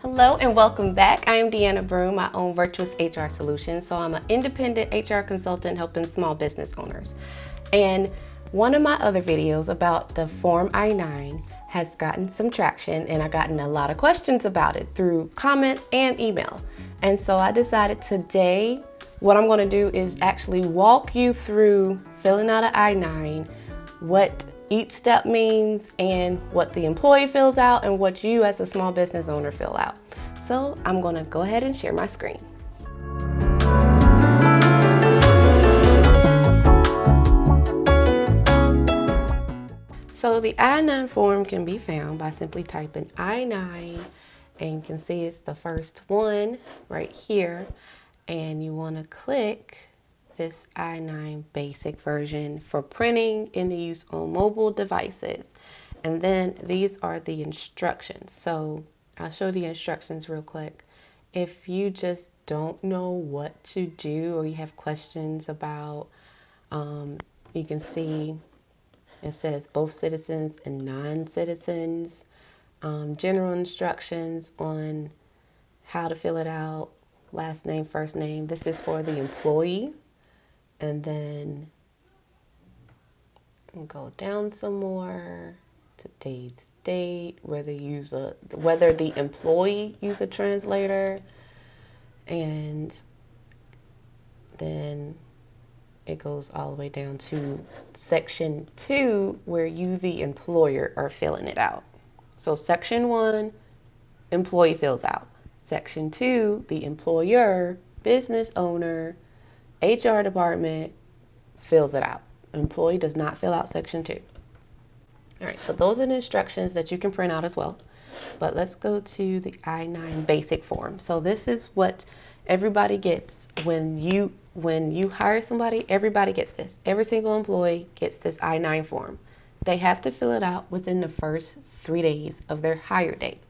Hello and welcome back. I am Deanna Broom. I own Virtuous HR Solutions. So I'm an independent HR consultant helping small business owners. And one of my other videos about the Form I-9 has gotten some traction, and I've gotten a lot of questions about it through comments and email. And so I decided today what I'm going to do is actually walk you through filling out an I-9, what each step means, and what the employee fills out and what you as a small business owner fill out. So I'm going to go ahead and share my screen. So the I-9 form can be found by simply typing I-9, and you can see it's the first one right here, and you want to click this I-9 basic version for printing in the use on mobile devices. And then these are the instructions. So I'll show the instructions real quick. If you just don't know what to do or you have questions about, you can see it says both citizens and non-citizens, general instructions on how to fill it out, last name, first name. This is for the employee. And then go down some more, today's date, whether the employee use a translator, and then it goes all the way down to section 2 where you, the employer, are filling it out. So section 1, employee fills out. Section 2, the employer, business owner, HR department fills it out. Employee does not fill out section 2. All right, but those are the instructions that you can print out as well. But let's go to the I-9 basic form. So this is what everybody gets when you hire somebody. Everybody gets this. Every single employee gets this I-9 form. They have to fill it out within the first 3 days of their hire date.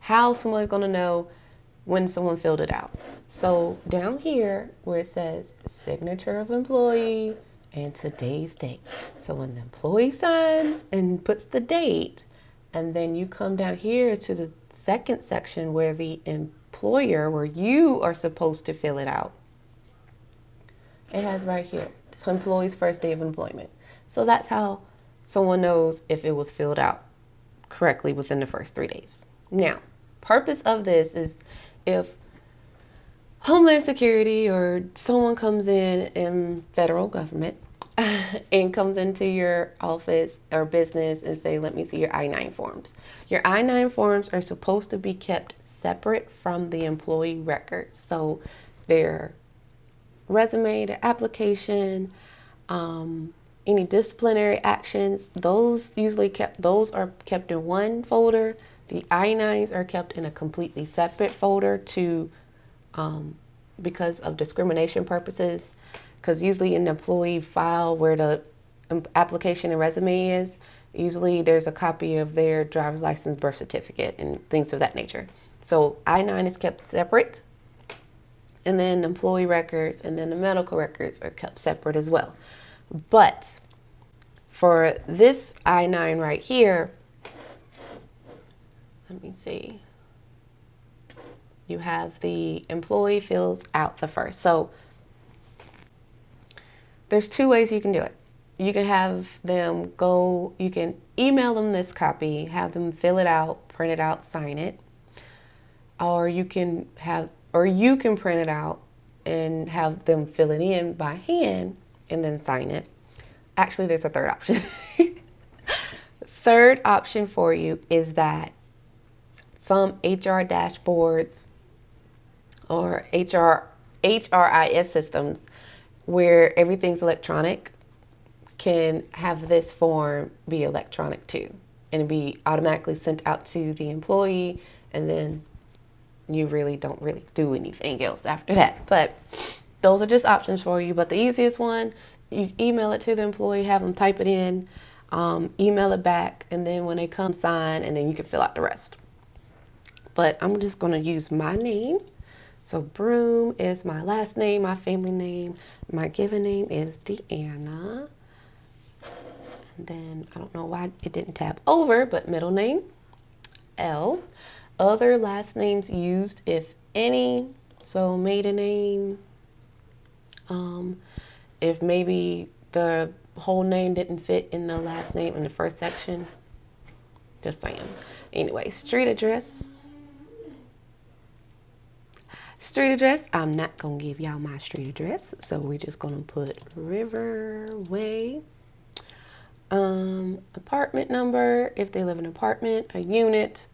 How is someone going to know when someone filled it out? So down here where it says signature of employee and today's date. So when the employee signs and puts the date, and then you come down here to the second section where the employer, where you are supposed to fill it out. It has right here, employee's first day of employment. So that's how someone knows if it was filled out correctly within the first 3 days. Now, purpose of this is if Homeland Security or someone comes in federal government and comes into your office or business and say, let me see your I-9 forms. Your I-9 forms are supposed to be kept separate from the employee records. So their resume, their application, any disciplinary actions, those are kept in one folder. The I-9s are kept in a completely separate folder because of discrimination purposes. Because usually in the employee file where the application and resume is, usually there's a copy of their driver's license, birth certificate, and things of that nature. So I-9 is kept separate, and then employee records and then the medical records are kept separate as well. But for this I-9 right here, let me see. You have the employee fills out the first. So there's 2 ways you can do it. You can have them you can email them this copy, have them fill it out, print it out, sign it. Or you can print it out and have them fill it in by hand and then sign it. Actually, there's a third option. Third option for you is that some HR dashboards or HRIS systems where everything's electronic can have this form be electronic too and be automatically sent out to the employee, and then you don't do anything else after that. But those are just options for you. But the easiest one, you email it to the employee, have them type it in, email it back, and then when they come sign, and then you can fill out the rest. But I'm just going to use my name. So Broom is my last name, my family name. My given name is Deanna. And then I don't know why it didn't tab over, but middle name, L. Other last names used, if any. So maiden name, if maybe the whole name didn't fit in the last name in the first section. Just saying. Anyway, street address. Street address, I'm not going to give y'all my street address. So we're just going to put Riverway. Apartment number, if they live in an apartment, a unit,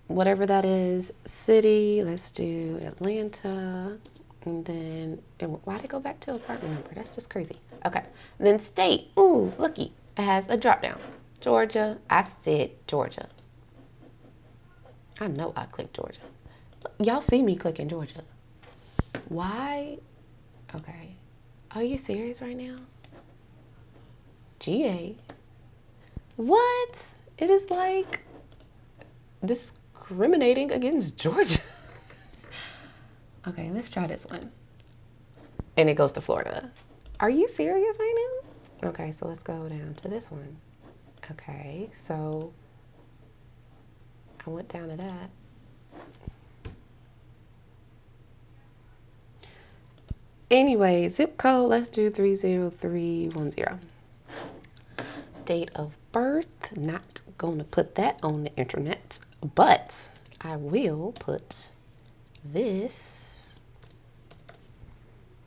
whatever that is. City, let's do Atlanta. And then, why'd I go back to apartment number? That's just crazy. Okay. And then state, ooh, looky, it has a drop down. Georgia, I said Georgia. I know I clicked Georgia. Y'all see me clicking Georgia. Why? Okay. Are you serious right now? GA. What? It is like discriminating against Georgia. Okay, let's try this one. And it goes to Florida. Are you serious right now? Okay, so let's go down to this one. Okay, so I went down to that. Anyway, zip code, let's do 30310. Date of birth, not gonna put that on the internet, but I will put this.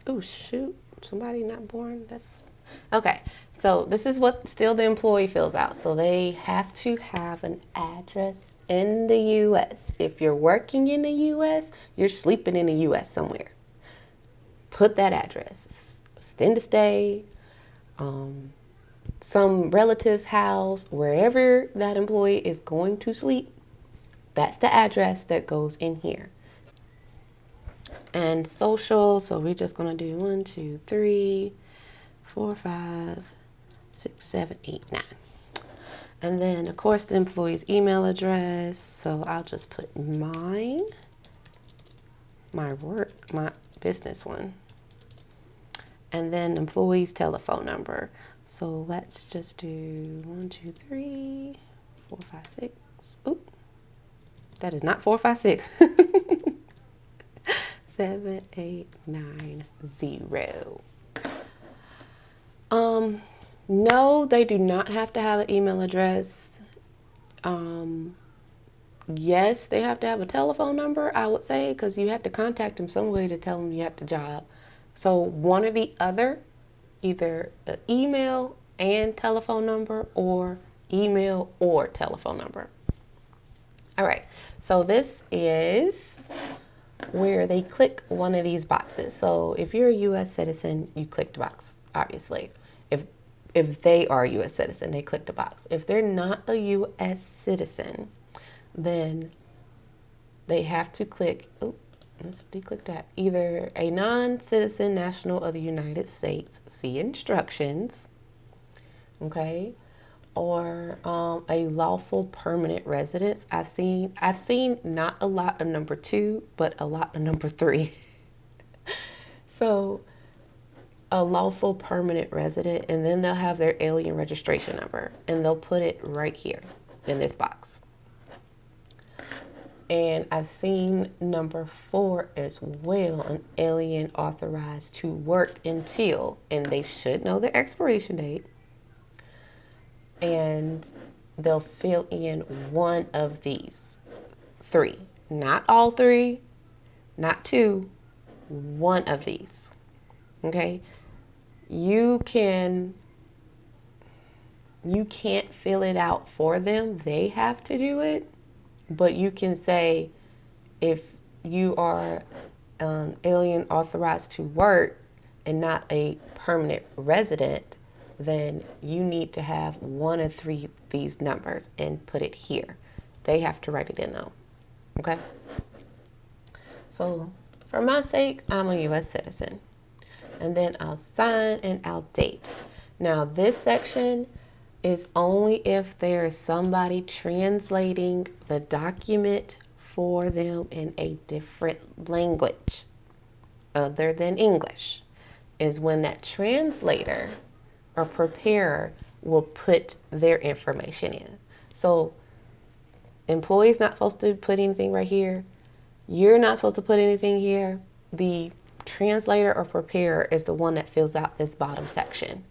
Oh shoot, somebody not born, that's okay. So this is what still the employee fills out. So they have to have an address in the US. If you're working in the US, you're sleeping in the US somewhere. Put that address, extend to stay, some relative's house, wherever that employee is going to sleep, that's the address that goes in here. And social, so we're just gonna do 1, 2, 3, 4, 5, 6, 7, 8, 9. And then of course the employee's email address. So I'll just put mine, my business one. And then employee's telephone number. So let's just do 1, 2, 3, 4, 5, 6. Oop, that is not 4, 5, 6. 7, 8, 9, 0. No, they do not have to have an email address. Yes, they have to have a telephone number, I would say, because you have to contact them some way to tell them you have the job. So one or the other, either an email and telephone number or email or telephone number. All right, so this is where they click one of these boxes. So if you're a U.S. citizen, you click the box, obviously. If they are a U.S. citizen, they click the box. If they're not a U.S. citizen, then they have to click, let's declick that. Either a non-citizen national of the United States, see instructions, okay, or a lawful permanent residence. I've seen not a lot of number 2, but a lot of number 3. So a lawful permanent resident, and then they'll have their alien registration number, and they'll put it right here in this box. And I've seen number 4 as well, an alien authorized to work until, and they should know the expiration date, and they'll fill in one of these 3, not all 3, not 2, one of these. Okay, you can't fill it out for them. They have to do it. But you can say, if you are alien authorized to work and not a permanent resident, then you need to have one of 3 these numbers and put it here. They have to write it in though. Okay? So for my sake, I'm a U.S. citizen. And then I'll sign and I'll date. Now this section is only if there is somebody translating the document for them in a different language other than English, is when that translator or preparer will put their information in. So employee's not supposed to put anything right here. You're not supposed to put anything here. The translator or preparer is the one that fills out this bottom section.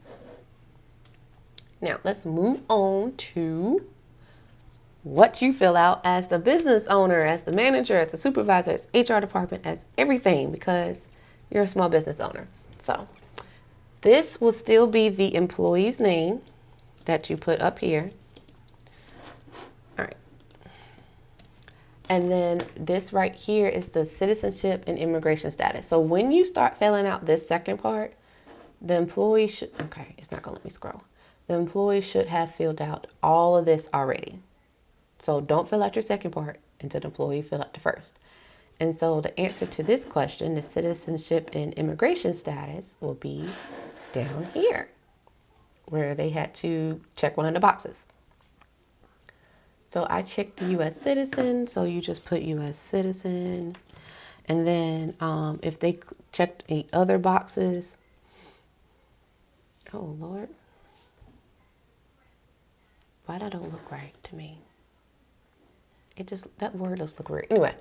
Now let's move on to what you fill out as the business owner, as the manager, as the supervisor, as HR department, as everything, because you're a small business owner. So this will still be the employee's name that you put up here. All right. And then this right here is the citizenship and immigration status. So when you start filling out this second part, the employee should, okay, it's not gonna let me scroll. The employee should have filled out all of this already. So don't fill out your second part until the employee fill out the first. And so the answer to this question, the citizenship and immigration status, will be down here, where they had to check one of the boxes. So I checked the U.S. citizen, so you just put U.S. citizen. And then if they checked any other boxes, oh Lord, why that don't look right to me? It just, that word does look weird. Anyway,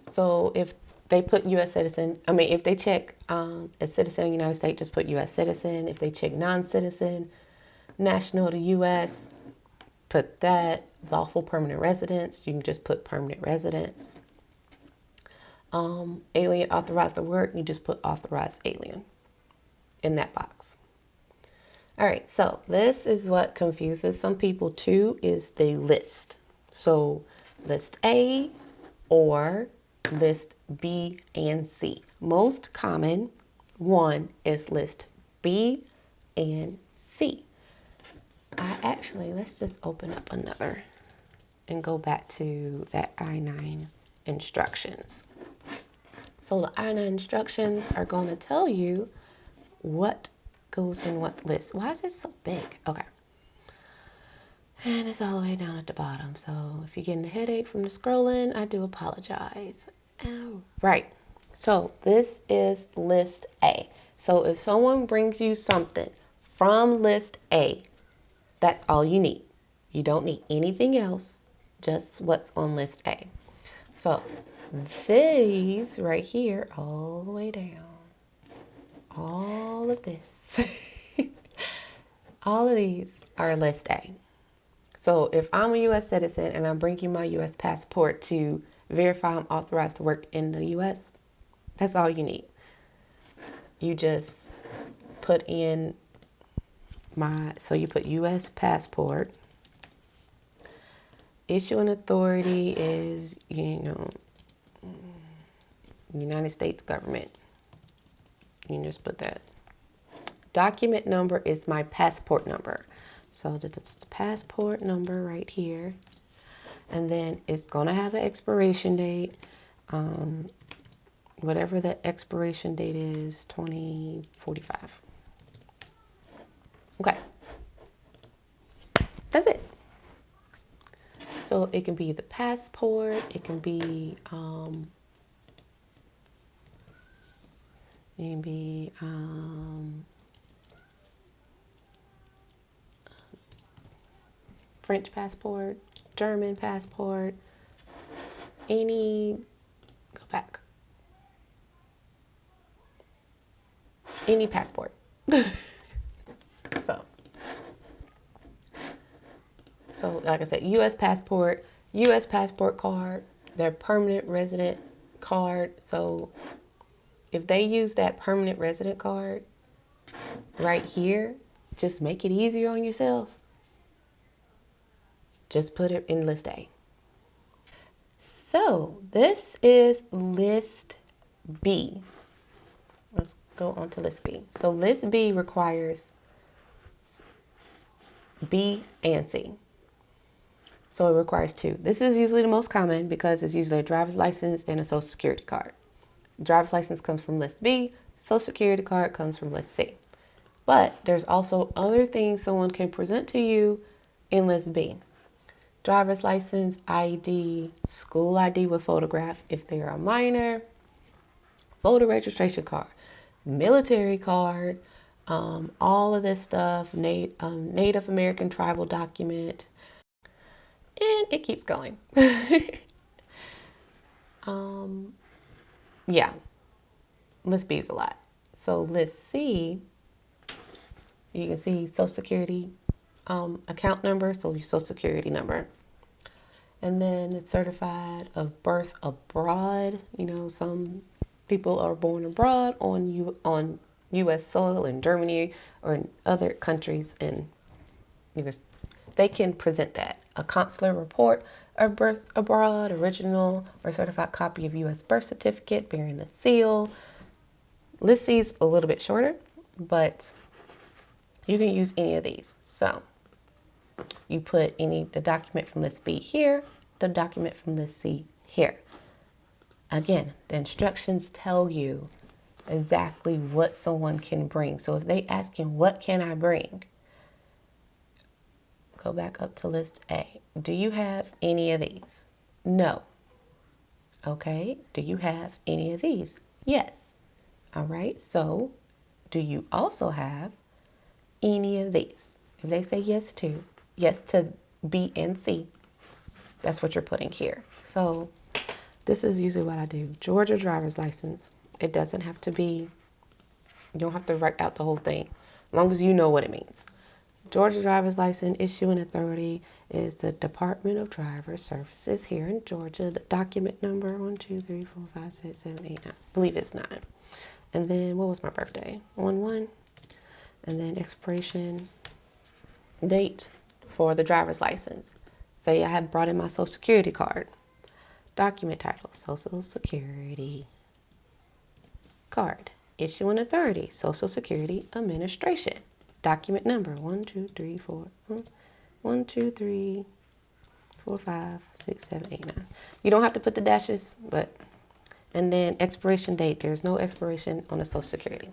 so if they put U.S. citizen, if they check a citizen of the United States, just put U.S. citizen. If they check non-citizen, national of the U.S., put that. Lawful permanent residence, you can just put permanent residence. Alien authorized to work, you just put authorized alien in that box. All right, so this is what confuses some people too, is the list. So list A or list B and C. Most common one is list B and C. Let's just open up another and go back to that I-9 instructions. So the I-9 instructions are going to tell you what goes in what list. Why is it so big? Okay. And it's all the way down at the bottom. So if you're getting a headache from the scrolling, I do apologize. All right. So this is list A. So if someone brings you something from list A, that's all you need. You don't need anything else, just what's on list A. So these right here, all the way down, all of this, all of these are list A. So if I'm a U.S. citizen and I'm bringing my U.S. passport to verify I'm authorized to work in the U.S., that's all you need. You just put in so you put U.S. passport. Issuing authority is, United States government. You can just put that. Document number is my passport number. So that's the passport number right here. And then it's going to have an expiration date. Whatever the expiration date is, 2045. Okay. That's it. So it can be the passport, it can be French passport, German passport, any passport. So like I said, U.S. passport card, their permanent resident card. So if they use that permanent resident card right here, just make it easier on yourself. Just put it in list A. So this is list B. Let's go on to list B. So list B requires B and C. So it requires two. This is usually the most common because it's usually a driver's license and a social security card. Driver's license comes from list B, social security card comes from list C. But there's also other things someone can present to you in list B. Driver's license, ID, school ID with photograph if they're a minor, voter registration card, military card, all of this stuff, Native American tribal document. And it keeps going. Yeah, list B is a lot. So list C, you can see Social Security account number, so your Social Security number. And then it's certified of birth abroad. You know, some people are born abroad on U.S. soil in Germany or in other countries, and you know, they can present that. A consular report of birth abroad, original or certified copy of U.S. birth certificate bearing the seal. List C is a little bit shorter, but you can use any of these. So you put the document from list B here, the document from list C here. Again, the instructions tell you exactly what someone can bring. So if they ask him, what can I bring? Go back up to list A. Do you have any of these? No. Okay. Do you have any of these? Yes. All right. So do you also have any of these? If they say yes to B and C, that's what you're putting here. So this is usually what I do. Georgia driver's license. It doesn't have to be, you don't have to write out the whole thing, as long as you know what it means. Georgia driver's license issuing authority is the Department of Driver Services here in Georgia. The document number 1, 2, 3, 4, 5, 6, 7, 8, 9. I believe it's 9. And then what was my birthday? 1/1. And then expiration date for the driver's license. Say I had brought in my Social Security card. Document title, Social Security card. Issuing authority, Social Security Administration. Document number 1, 2, 3, 4. 1, 2, 3, 4, 5, 6, 7, 8, 9. You don't have to put the dashes, but and then expiration date. There's no expiration on the Social Security.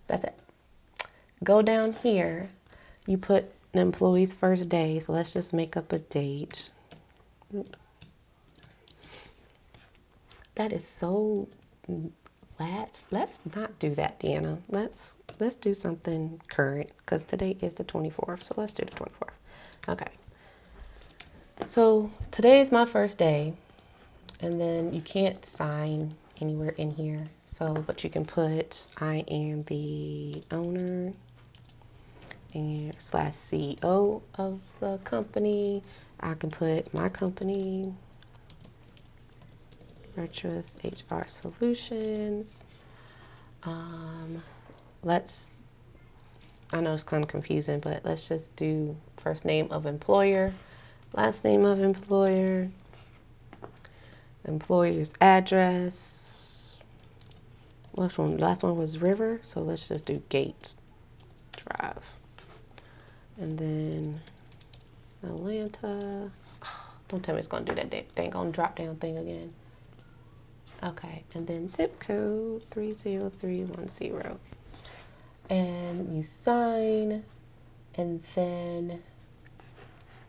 That's it. Go down here. You put an employee's first day. So let's just make up a date. That is so. Let's not do that, Deanna. Let's do something current because today is the 24th. So let's do the 24th. Okay. So today is my first day, and then you can't sign anywhere in here. So, but you can put I am the owner and / CEO of the company. I can put my company, Virtuous HR Solutions. I know it's kind of confusing, but let's just do first name of employer, last name of employer, employer's address. Last one was River, so let's just do Gates Drive. And then Atlanta. Oh, don't tell me it's going to do that dang on drop down thing again. Okay, and then zip code 30310. And you sign, and then,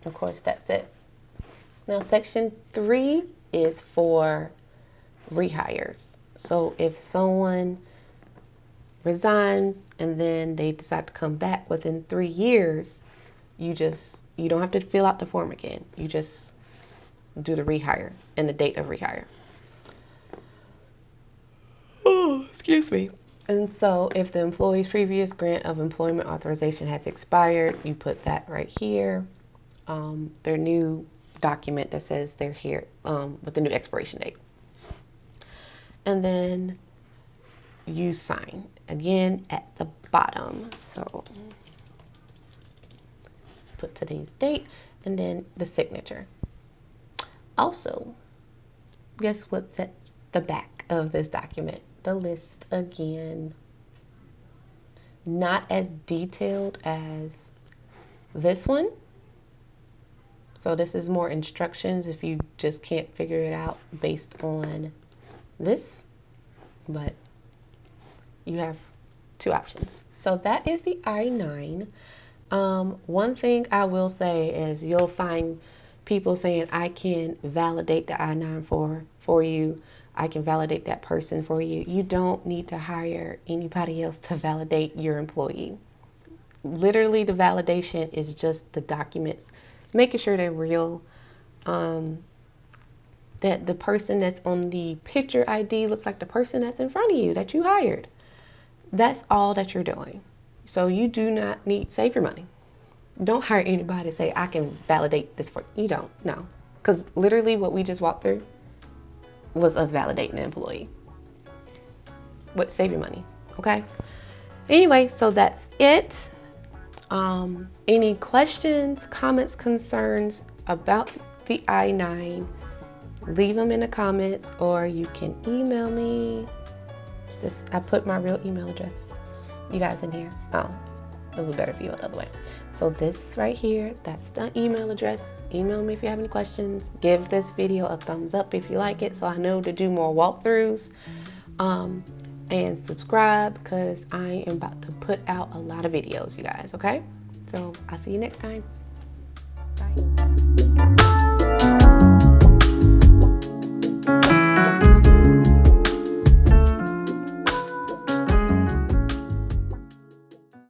of course, that's it. Now, section 3 is for rehires. So if someone resigns and then they decide to come back within 3 years, you don't have to fill out the form again. You just do the rehire and the date of rehire. Oh, excuse me. And so if the employee's previous grant of employment authorization has expired, you put that right here. Their new document that says they're here with the new expiration date. And then you sign again at the bottom. So put today's date and then the signature. Also, guess what's at the back of this document? The list again. Not as detailed as this one. So this is more instructions if you just can't figure it out based on this, but you have 2 options. So that is the I-9. One thing I will say is you'll find people saying, I can validate the I-9 for you. I can validate that person for you. You don't need to hire anybody else to validate your employee. Literally, the validation is just the documents, making sure they're real, that the person that's on the picture ID looks like the person that's in front of you that you hired. That's all that you're doing. So you do not need, save your money. Don't hire anybody to say, I can validate this for you. Don't, no. Because literally what we just walked through was us validating an employee. But save your money, okay? Anyway, so that's it. Any questions, comments, concerns about the I-9, leave them in the comments, or you can email me. I put my real email address, you guys, in here. Oh, it was a better view the other way. So this right here, that's the email address. Email me if you have any questions. Give this video a thumbs up if you like it, so I know to do more walkthroughs. And subscribe, because I am about to put out a lot of videos, you guys, okay? So I'll see you next time. Bye.